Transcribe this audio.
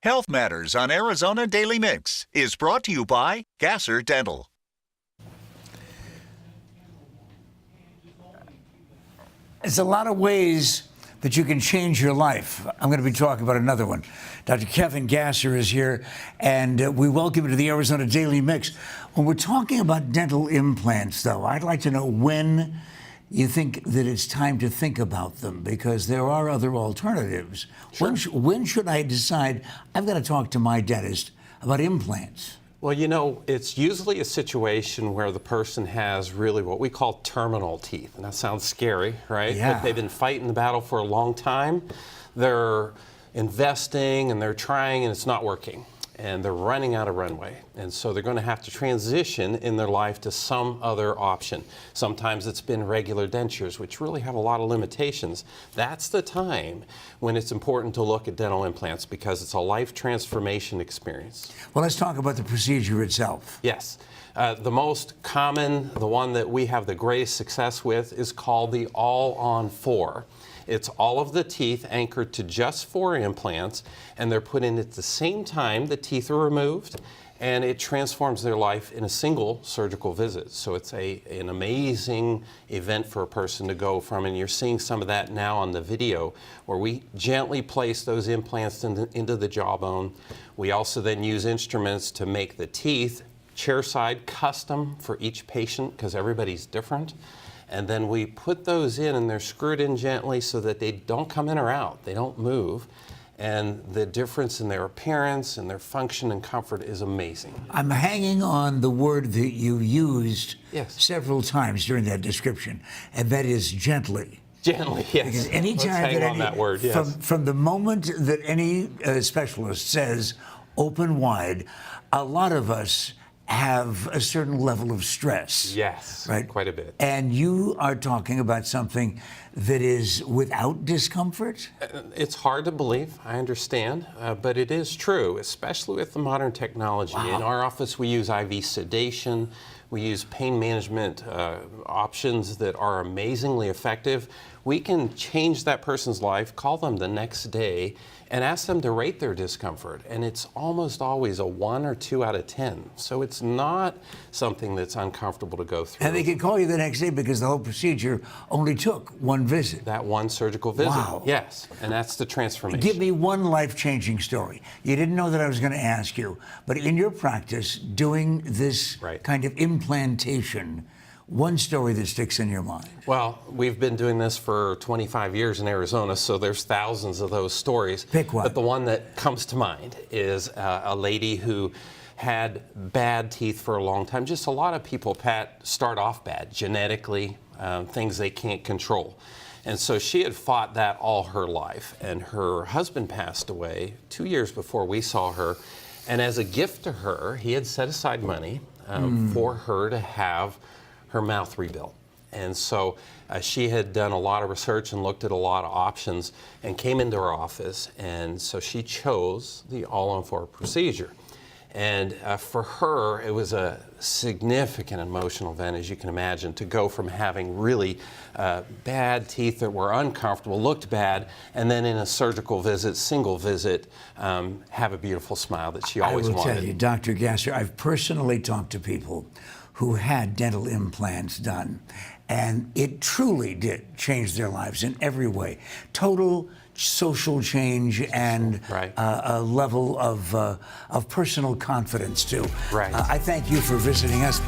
Health Matters on Arizona Daily Mix is brought to you by Gasser Dental. There's a lot of ways that you can change your life. I'm going to be talking about another one. Dr. Kevin Gasser is here, and we welcome you to the Arizona Daily Mix. When we're talking about dental implants, though, I'd like to know when you think that it's time to think about them, because there are other alternatives. Sure. When should I decide I've got to talk to my dentist about implants? Well, you know, it's usually a situation where the person has really what we call terminal teeth. And that sounds scary, right? Yeah. But they've been fighting the battle for a long time. They're investing and they're trying and it's not working. And they're running out of runway. And so they're going to have to transition in their life to some other option. Sometimes it's been regular dentures, which really have a lot of limitations. That's the time when it's important to look at dental implants because it's a life transformation experience. Well, let's talk about the procedure itself. Yes. The most common, the one that we have the greatest success with, is called the all-on-4. It's all of the teeth anchored to just 4 implants, and they're put in at the same time the teeth are removed, and it transforms their life in a single surgical visit. So it's an amazing event for a person to go from, and you're seeing some of that now on the video, where we gently place those implants into the jawbone. We also then use instruments to make the teeth chairside custom for each patient, because everybody's different. And then we put those in and they're screwed in gently so that they don't come in or out. They don't move. And the difference in their appearance and their function and comfort is amazing. I'm hanging on the word that you used Yes. several times during that description, and that is gently. Gently, yes. Because anytime Let's hang that on that word, yes. from the moment that any specialist says open wide, a lot of us have a certain level of stress. Yes, right? Quite a bit. And you are talking about something that is without discomfort? It's hard to believe, I understand, but it is true, especially with the modern technology. Wow. In our office, we use IV sedation. We use pain management options that are amazingly effective. We can change that person's life, call them the next day, and ask them to rate their discomfort. And it's almost always a 1 or 2 out of 10. So it's not something that's uncomfortable to go through. And they can call you the next day because the whole procedure only took one visit. That one surgical visit. Wow. Yes, and that's the transformation. Give me one life-changing story. You didn't know that I was going to ask you, but in your practice, doing this kind of implantation, one story that sticks in your mind. Well, we've been doing this for 25 years in Arizona, so there's thousands of those stories. Pick one. But the one that comes to mind is a lady who had bad teeth for a long time. Just a lot of people, Pat, start off bad, genetically, things they can't control. And so she had fought that all her life, and her husband passed away 2 years before we saw her. And as a gift to her, he had set aside money for her to have her mouth rebuilt. And so she had done a lot of research and looked at a lot of options and came into our office. And so she chose the all-on-4 procedure. And for her, it was a significant emotional event, as you can imagine, to go from having really bad teeth that were uncomfortable, looked bad, and then in a surgical visit, single visit, have a beautiful smile that she always wanted. I will tell you, Dr. Gasser, I've personally talked to people who had dental implants done, and it truly did change their lives in every way. Total social change and a level of personal confidence, too. Right. I thank you for visiting us.